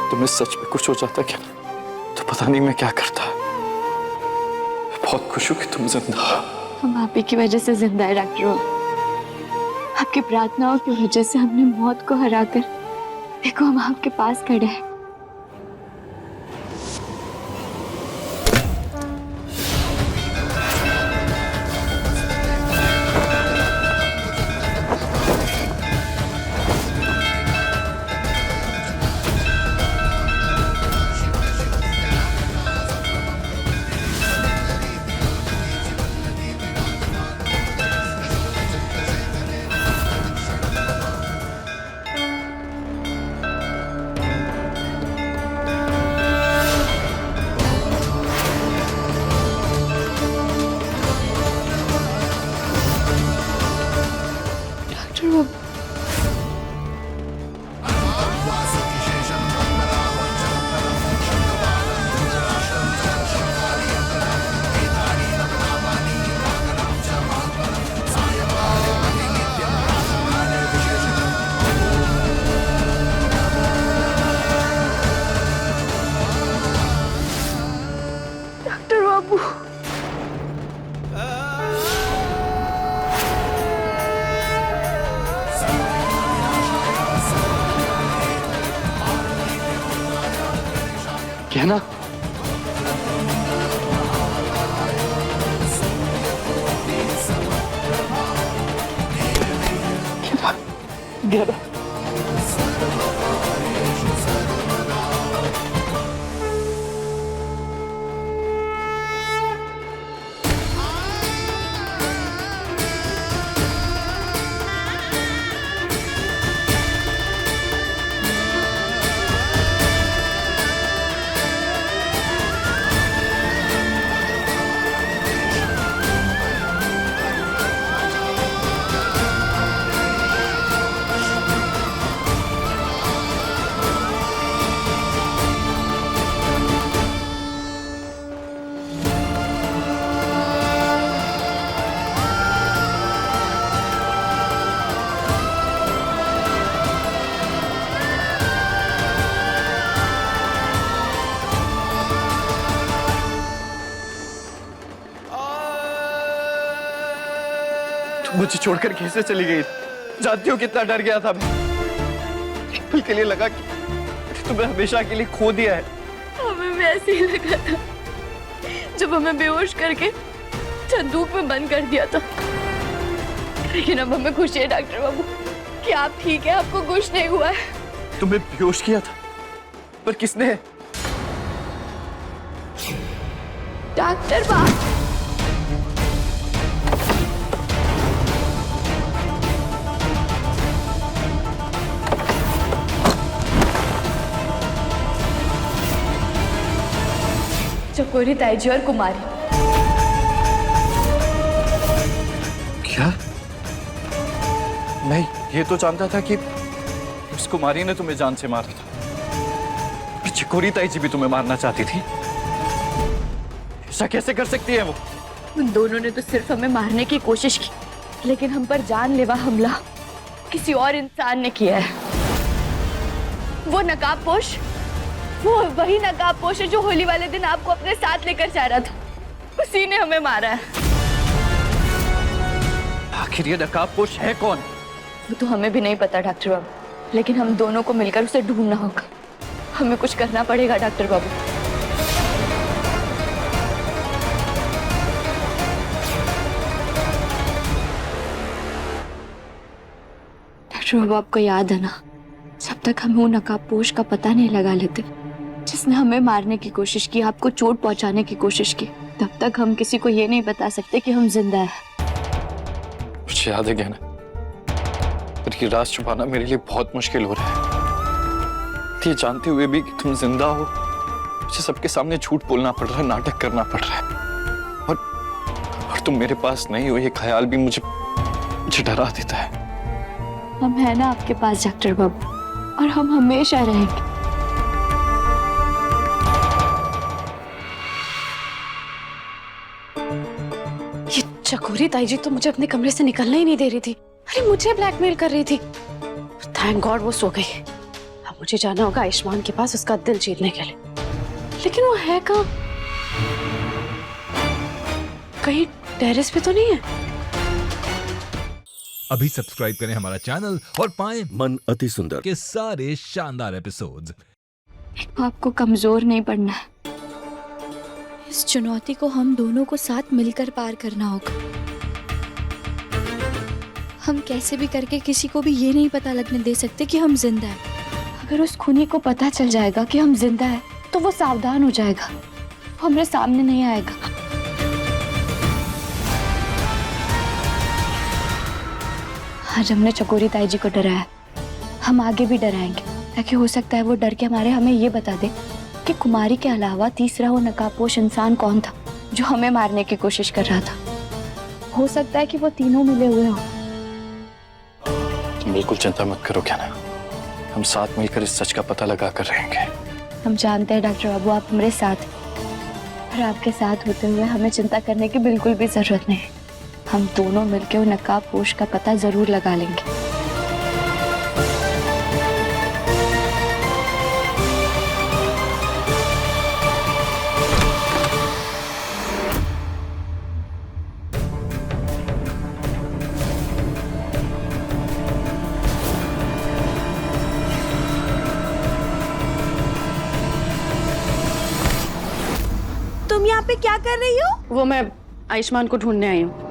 तुम्हें सच में कुछ हो जाता क्या तो पता नहीं मैं क्या करता। बहुत खुश हूं कि तुम जिंदा हो। हम आप ही की वजह से जिंदा है डॉक्टर बाबू। आपकी प्रार्थनाओं की वजह से हमने मौत को हराकर देखो हम आपके पास खड़े हैं। डॉक्टर बाबू क्या ना क्या ना मुझे छोड़कर कैसे चली गई? जानती हो कितना डर गया था मैं। एक पल के लिए लगा कि तुम्हें हमेशा के लिए खो दिया है। हमें भी ऐसे ही लगा था जब हमें बेहोश करके संदूक में बंद कर दिया था। लेकिन अब हमें खुशी है डॉक्टर बाबू कि आप ठीक है, आपको कुछ नहीं हुआ है। तुम्हें बेहोश किया था पर किसने? डॉक्टर बाबू चकोरी ताईजी और कुमारी। क्या? मैं ये तो जानता था कि उस कुमारी ने तुम्हें जान से मारा था। चिकोरी ताई जी भी तुम्हें मारना चाहती थी। ऐसा कैसे कर सकती है वो? उन दोनों ने तो सिर्फ हमें मारने की कोशिश की, लेकिन हम पर जानलेवा हमला किसी और इंसान ने किया है। वो नकाबपोश, वो वही नकाबपोश है जो होली वाले दिन आपको अपने साथ लेकर जा रहा था। उसी ने हमें मारा है। आखिर ये नकाबपोश है कौन? वो तो हमें भी नहीं पता डॉक्टर बाबू, लेकिन हम दोनों को मिलकर उसे ढूंढना होगा। हमें कुछ करना पड़ेगा डॉक्टर बाबू। डॉक्टर बाबू, आपको याद है ना, जब तक हम वो नकाबपोश का पता नहीं लगा लेते जिसने हमें मारने की कोशिश की, आपको चोट पहुंचाने की कोशिश की, तब तक हम किसी को ये नहीं बता सकते कि हम जिंदा हैं। मुझे याद है क्या ना, पर ये राज छुपाना मेरे लिए बहुत मुश्किल हो रहा है। ये जानते हुए भी कि तुम जिंदा हो, मुझे सबके सामने झूठ बोलना पड़ रहा है, नाटक करना पड़ रहा है। और तुम मेरे पास नहीं हो, ये ख्याल भी मुझे डरा देता है। हम हैं ना आपके पास डॉक्टर बाबू, और हम हमेशा रहेंगे। ये चकोरी ताई जी तो मुझे अपने कमरे से निकलने ही नहीं दे रही थी। अरे मुझे ब्लैकमेल कर रही थी। थैंक गॉड वो सो गई। अब मुझे जाना होगा आयुष्मान के पास उसका दिल जीतने के लिए। लेकिन वो है कहाँ? कहीं टेरेस पे तो नहीं है? अभी सब्सक्राइब करें हमारा चैनल और पाएं मन अति सुंदर के सारे शानदार एपिसोड्स। आपको कमजोर नहीं पड़ना है। इस चुनौती को हम दोनों को साथ मिलकर पार करना होगा। हम कैसे भी करके किसी को भी ये नहीं पता लगने दे सकते कि हम जिंदा हैं। अगर उस खूनी को पता चल जाएगा कि हम जिंदा हैं, तो वो सावधान हो जाएगा, वो हमारे सामने नहीं आएगा। आज हमने चकोरी ताई जी को डराया, हम आगे भी डराएंगे, ताकि हो सकता है वो डर के हमें ये बता दे कि कुमारी के अलावा तीसरा वो नकाबपोश इंसान कौन था जो हमें मारने की कोशिश कर रहा था। हो सकता है कि वो तीनों मिले हुए हों। बिल्कुल चिंता मत करो क्या ना, हम साथ मिलकर इस सच का पता लगा कर रहेंगे। हम जानते हैं डॉक्टर बाबू, आप हमारे साथ हैं, और आपके साथ होते हुए हमें चिंता करने की बिल्कुल भी जरूरत नहीं। हम दोनों मिलकर वो नकाबपोश का पता जरूर लगा लेंगे। तुम यहाँ पे क्या कर रही हो? वो मैं आयुष्मान को ढूंढने आई हूँ।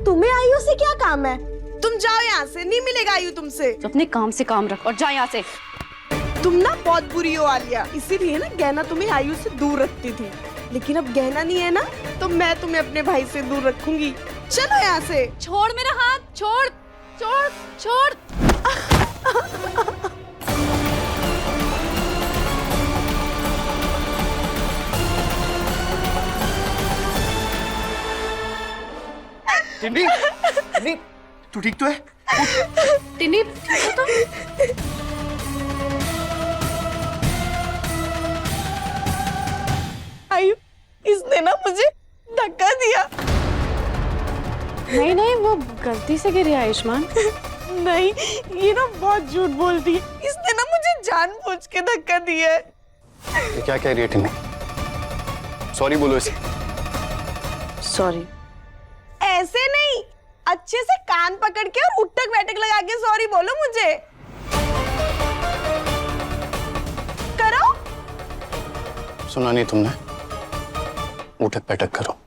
तुम्हें आयु से क्या काम है? तुम जाओ यहाँ से, नहीं मिलेगा आयु तुमसे। तो अपने काम से काम रख और जा यहाँ से। तुम ना बहुत बुरी हो आलिया, इसीलिए ना गहना तुम्हें आयु से दूर रखती थी, लेकिन अब गहना नहीं है ना, तो मैं तुम्हें अपने भाई से दूर रखूंगी। चलो यहाँ से। छोड़ मेरा हाथ, छोड़ छोड़ छोड़। टिंडी, टिंडी, तू ठीक तो है? टिनी तो आयु, इसने ना मुझे धक्का दिया। नहीं नहीं, वो गलती से गिरी आयुष्मान। नहीं, ये ना बहुत झूठ बोलती है। इसने ना मुझे जानबूझ के धक्का दिया है। ये क्या कह रही है टिंडी? सॉरी बोलो इसे। सॉरी। ऐसे नहीं, अच्छे से कान पकड़ के और उठक बैठक लगा के सॉरी बोलो मुझे। करो। सुना नहीं तुमने? उठक बैठक करो।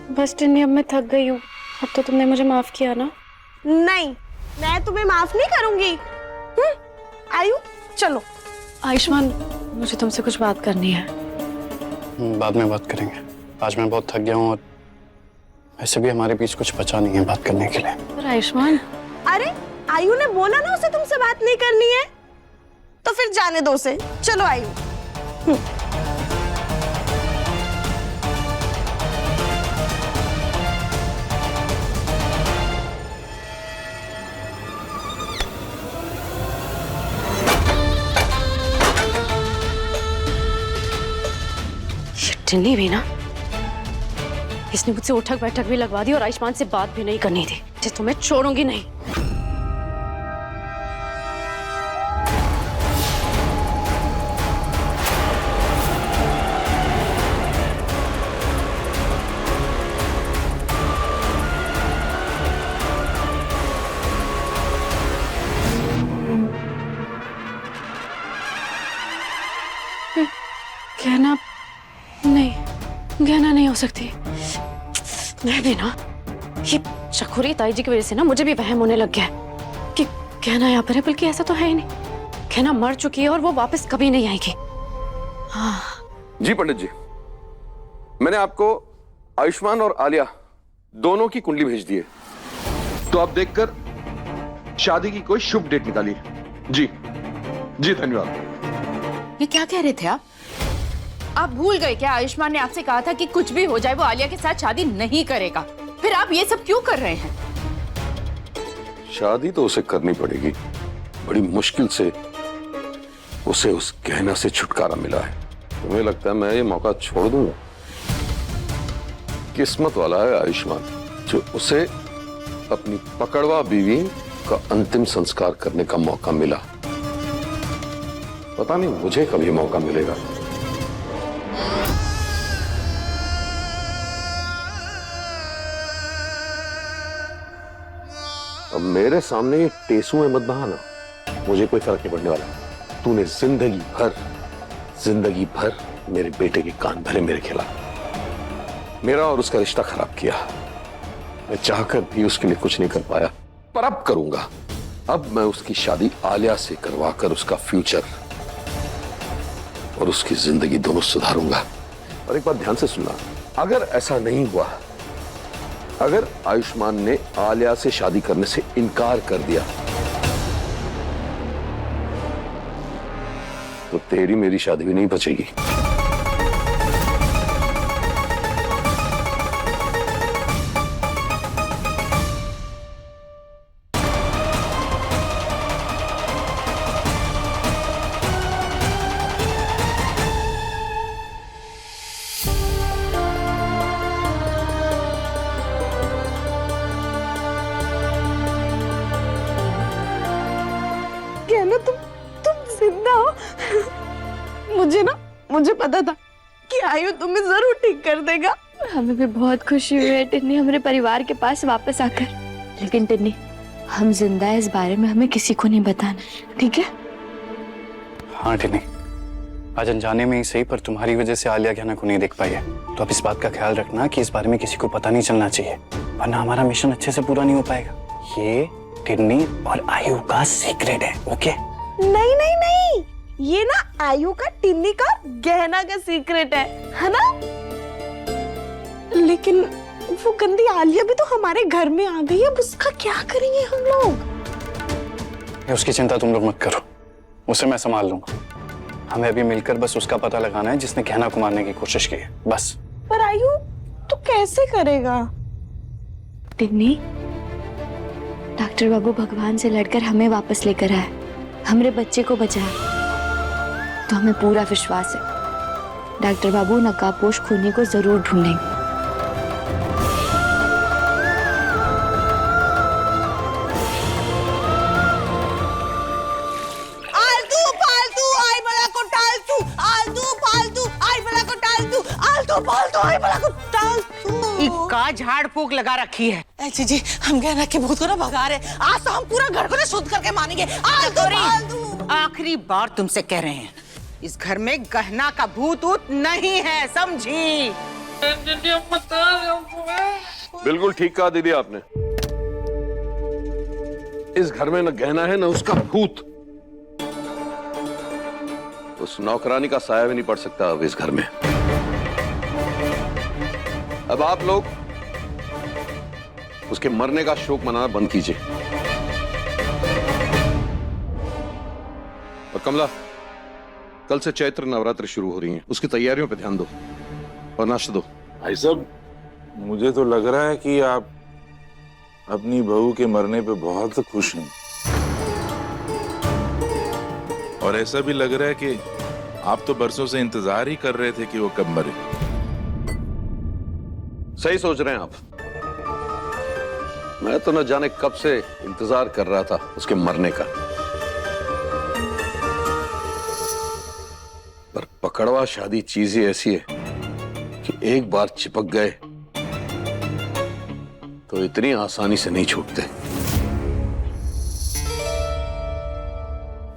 बस टिनी, अब मैं थक गई हूँ। अब तो तुमने मुझे माफ किया ना? नहीं, मैं तुम्हें माफ नहीं करूंगी। आयु, चलो। आयुष्मान, मुझे तुमसे कुछ बात करनी है। बाद में बात करेंगे। आज मैं बहुत थक गया हूँ और ऐसे भी हमारे बीच कुछ बचा नहीं है बात करने के लिए। पर आयुष्मान। अरे आयु ने बोला ना उसे तुमसे बात नहीं करनी है, तो फिर जाने दो उसे। चलो आयु। टिनी भी ना, इसने मुझसे उठक बैठक भी लगवा दी और आयुष्मान से बात भी नहीं करनी थी। मुझे तुम्हें छोड़ूंगी नहीं। सकती। मैं भी ना, ये चकोरी ताई जी की वजह से ना मुझे भी वहम होने लग गया है कि कहना यहाँ पर है, बल्कि ऐसा तो है ही नहीं। कहना मर चुकी है और वो वापस कभी नहीं आएगी। हाँ जी पंडित जी, मैंने आपको आयुष्मान और आलिया दोनों की कुंडली भेज दी है, तो आप देखकर शादी की कोई शुभ डेट निकालिए। जी जी धन्यवाद। ये क्या कह रहे थे आप भूल गए क्या? आयुष्मान ने आपसे कहा था कि कुछ भी हो जाए वो आलिया के साथ शादी नहीं करेगा। फिर आप ये सब क्यों कर रहे हैं? शादी तो उसे करनी पड़ेगी, बड़ी मुश्किल से उसे उस गहना से छुटकारा मिला है। तुम्हें लगता है मैं ये मौका छोड़ दूंगा? किस्मत वाला है आयुष्मान जो उसे अपनी पकड़वा बीवी का अंतिम संस्कार करने का मौका मिला। पता नहीं मुझे कभी मौका मिलेगा। अब मेरे सामने ये टेसुएं मत बहाना, मुझे कोई फर्क नहीं पड़ने वाला। तूने जिंदगी भर मेरे बेटे के कान भरे मेरे खिलाफ, मेरा और उसका रिश्ता खराब किया। मैं चाहकर भी उसके लिए कुछ नहीं कर पाया, पर अब करूंगा। अब मैं उसकी शादी आलिया से करवाकर उसका फ्यूचर और उसकी जिंदगी दोनों सुधारूंगा। और एक बात ध्यान से सुनना, अगर ऐसा नहीं हुआ, अगर आयुष्मान ने आलिया से शादी करने से इनकार कर दिया, तो तेरी मेरी शादी भी नहीं बचेगी। कहना तुम जिंदा हो। मुझे पता था कि आयु तुम्हें जरूर ठीक कर देगा। हमें भी बहुत खुशी हुई है टिन्नी हमारे परिवार के पास वापस आकर। लेकिन टिन्नी, हम जिंदा है इस बारे में हमें किसी को नहीं बताना, ठीक है? हाँ टिन्नी, आज अनजाने में ही सही पर तुम्हारी वजह से आलिया गहना को नहीं देख पाई है, तो अब इस बात का ख्याल रखना कि इस बारे में किसी को पता नहीं चलना चाहिए, वरना हमारा मिशन अच्छे से पूरा नहीं हो पाएगा। ये टिन्नी और आयु का सीक्रेट है, ओके? नहीं, ये ना आयु का टिन्नी का गहना का सीक्रेट है ना? लेकिन वो गंदी आलिया भी तो हमारे घर में आ गई है, अब उसका क्या करेंगे हम लोग? उसकी चिंता तुम लोग मत करो, उसे मैं संभाल लूंगा। हमें अभी मिलकर बस उसका पता लगाना है जिसने गहना को मारने की कोशिश की है, बस। पर आयु तू कैसे करेगा? टिन्नी, डॉक्टर बाबू भगवान से लड़कर हमें वापस लेकर आए, हमारे बच्चे को बचाया, तो हमें पूरा विश्वास है डॉक्टर बाबू नकाबपोश खूनी को जरूर ढूंढेंगे। का झाड़ फूक लगा रखी है। ऐसी जी, हम गहना के भूत को ना भगा रहे। आज तो हम पूरा घर को ना शुद्ध करके मानेंगे। आखिरी बार तुमसे कह रहे हैं, इस घर में गहना का भूत ऊत नहीं है, समझी? बिल्कुल ठीक कहा दीदी आपने। इस घर में न गहना है न उसका भूत। उस नौकरानी का साया भी नहीं पड़ सकता अब इस घर में। अब आप लोग उसके मरने का शोक मनाना बंद कीजिए। और कमला, कल से चैत्र नवरात्र शुरू हो रही हैं, उसकी तैयारियों पे ध्यान दो और नाश्ता दो। भाई साहब, मुझे तो लग रहा है कि आप अपनी बहू के मरने पे बहुत खुश हैं, और ऐसा भी लग रहा है कि आप तो बरसों से इंतजार ही कर रहे थे कि वो कब मरे। सही सोच रहे हैं आप। मैं तो न जाने कब से इंतजार कर रहा था उसके मरने का, पर पकड़वा शादी चीज ही ऐसी है कि एक बार चिपक गए तो इतनी आसानी से नहीं छूटते।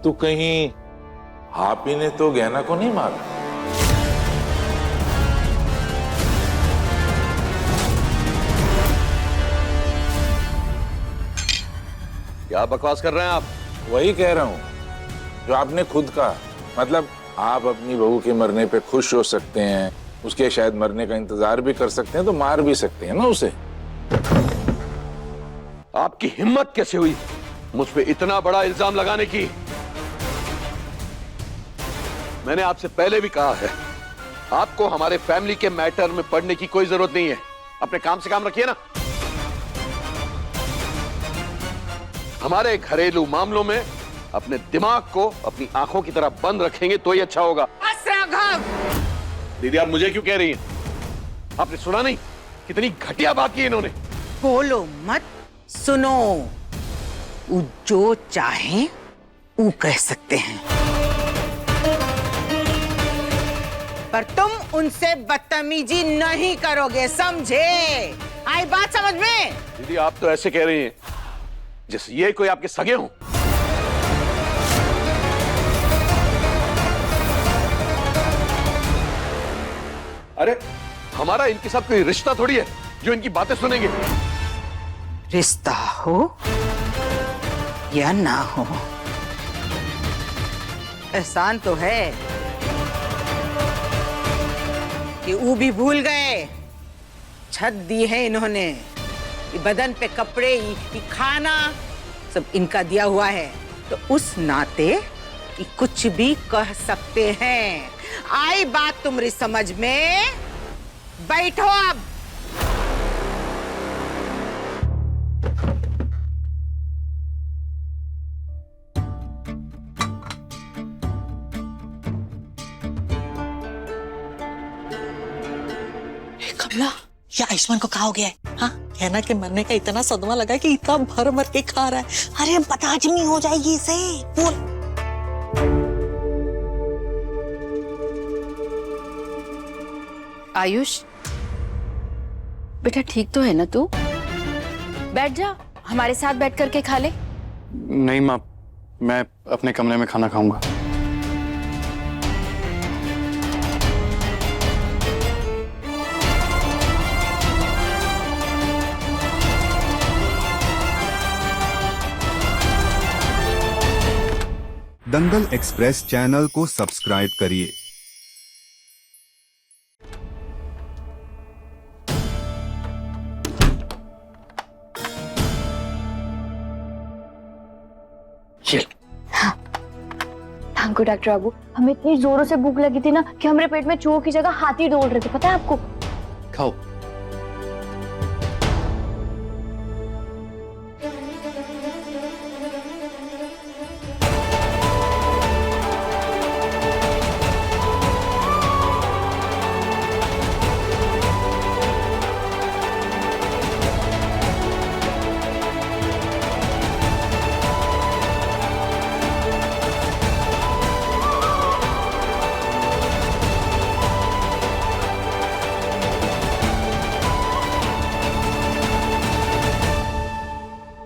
तो कहीं हापी ने तो गहना को नहीं मारा? क्या बकवास कर रहे हैं आप? वही कह रहा हूँ जो आपने खुद कहा। मतलब आप अपनी बहू के मरने पे खुश हो सकते हैं, उसके शायद मरने का इंतजार भी कर सकते हैं, तो मार भी सकते हैं ना उसे। आपकी हिम्मत कैसे हुई मुझ पे इतना बड़ा इल्जाम लगाने की? मैंने आपसे पहले भी कहा है, आपको हमारे फैमिली के मैटर में पड़ने की कोई जरूरत नहीं है। अपने काम से काम रखिए ना। हमारे घरेलू मामलों में अपने दिमाग को अपनी आंखों की तरह बंद रखेंगे तो ही अच्छा होगा। दीदी आप मुझे क्यों कह रही हैं? आपने सुना नहीं कितनी घटिया बात की इन्होंने? बोलो मत, सुनो। वो जो चाहे वो कह सकते हैं, पर तुम उनसे बदतमीजी नहीं करोगे, समझे? आई बात समझ में? दीदी आप तो ऐसे कह रही हैं जैसे ये कोई आपके सगे हों। अरे हमारा इनके साथ कोई रिश्ता थोड़ी है जो इनकी बातें सुनेंगे। रिश्ता हो या ना हो, एहसान तो है कि वो भी भूल गए। छत दी है इन्होंने, ये बदन पे कपड़े, ये खाना सब इनका दिया हुआ है, तो उस नाते ये कुछ भी कह सकते हैं। आई बात तुम्हारी समझ में? बैठो अब। कमला, ये आयुष्मान को कहा हो गया है? हाँ, कहना कि मरने का इतना सदमा लगा कि इतना भर मर के खा रहा है। अरे बदहजमी हो जाएगी इसे। बोल। आयुष बेटा ठीक तो है ना तू? बैठ जा, हमारे साथ बैठ करके खा ले। नहीं माँ, मैं अपने कमरे में खाना खाऊंगा। दंगल एक्सप्रेस चैनल को सब्सक्राइब करिए। थैंक यू डॉक्टर बाबू। हमें इतनी जोरों से भूख लगी थी ना कि हमारे पेट में चूहों की जगह हाथी दौड़ रहे थे, पता है आपको? खाओ।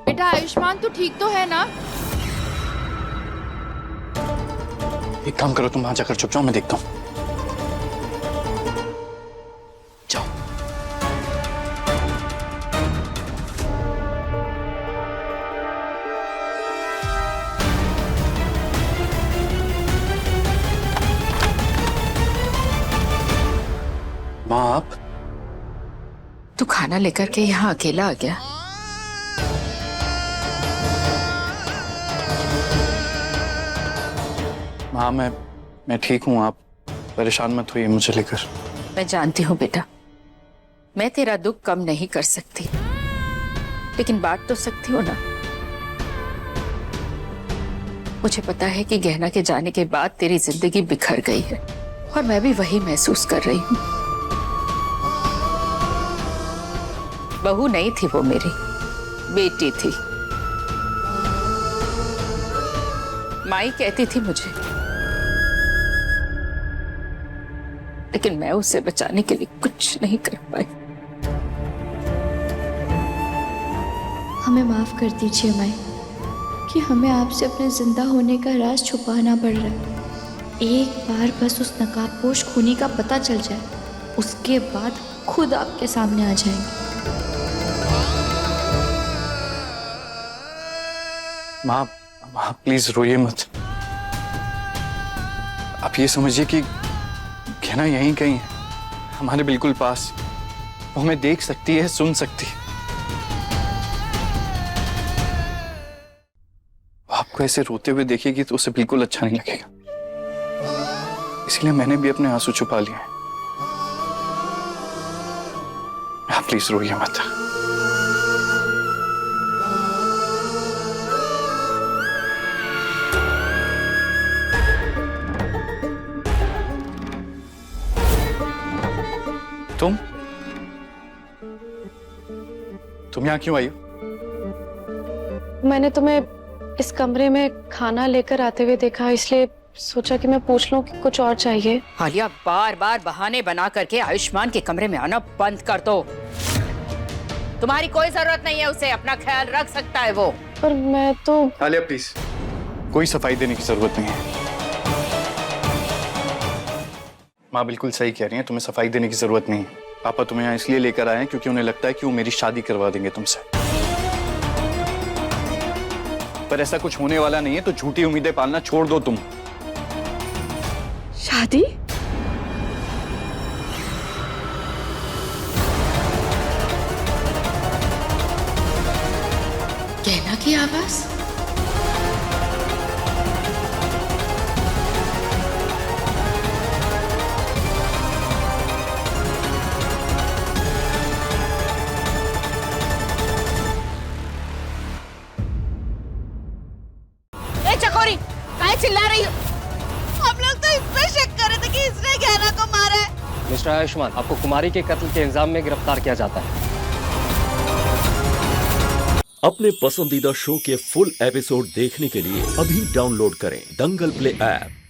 बेटा आयुष्मान तू ठीक तो है ना? एक काम करो, तुम वहां जाकर चुप जाओ, मैं देखता हूँ। जाओ। माँ आप? तू खाना लेकर के यहाँ अकेला आ गया? हाँ मैं ठीक हूँ, आप परेशान मत होइए मुझे लेकर। मैं जानती हूँ बेटा, मैं तेरा दुख कम नहीं कर सकती, लेकिन बांट तो सकती हूँ ना। मुझे पता है कि गहना के जाने के बाद तेरी जिंदगी बिखर गई है, और मैं भी वही महसूस कर रही हूँ। बहू नहीं थी वो, मेरी बेटी थी। माई कहती थी मुझे, लेकिन मैं उसे बचाने के लिए कुछ नहीं कर पाई। हमें माफ कर दीजिए माई कि हमें आपसे अपने जिंदा होने का राज छुपाना पड़ रहा है। एक बार बस उस नकाबपोश खूनी का पता चल जाए, उसके बाद खुद आपके सामने आ जाएंगे। माँ, माँ प्लीज रोइए मत। आप ये समझिए कि गहना यहीं कहीं है, हमारे बिल्कुल पास। वो हमें देख सकती है, सुन सकती है। आपको ऐसे रोते हुए देखेगी तो उसे बिल्कुल अच्छा नहीं लगेगा, इसलिए मैंने भी अपने आंसू छुपा लिए हैं। आप प्लीज रोइए मत। तुम यहाँ क्यों आई हो? मैंने तुम्हें इस कमरे में खाना लेकर आते हुए देखा, इसलिए सोचा कि मैं पूछ लूं कि कुछ और चाहिए। आलिया, बार बार बहाने बना करके आयुष्मान के कमरे में आना बंद कर दो। तुम्हारी कोई जरूरत नहीं है उसे, अपना ख्याल रख सकता है वो। पर मैं तो। आलिया प्लीज, कोई सफाई देने की जरूरत नहीं है। माँ बिल्कुल सही कह रही है, तुम्हें सफाई देने की जरूरत नहीं है। पापा तुम्हें यहाँ इसलिए लेकर आए हैं क्योंकि उन्हें लगता है कि वो मेरी शादी करवा देंगे तुमसे। पर ऐसा कुछ होने वाला नहीं है, तो झूठी उम्मीदें पालना छोड़ दो तुम। शादी? गहना की आवाज? चकोरी, काहे चिल्ला रही हो? हम लोग तो इस पे शक कर रहे थे कि इसने गहना को मारा है। मिस्टर आयुष्मान, आपको कुमारी के कत्ल के इल्जाम में गिरफ्तार किया जाता है। अपने पसंदीदा शो के फुल एपिसोड देखने के लिए अभी डाउनलोड करें दंगल प्ले ऐप।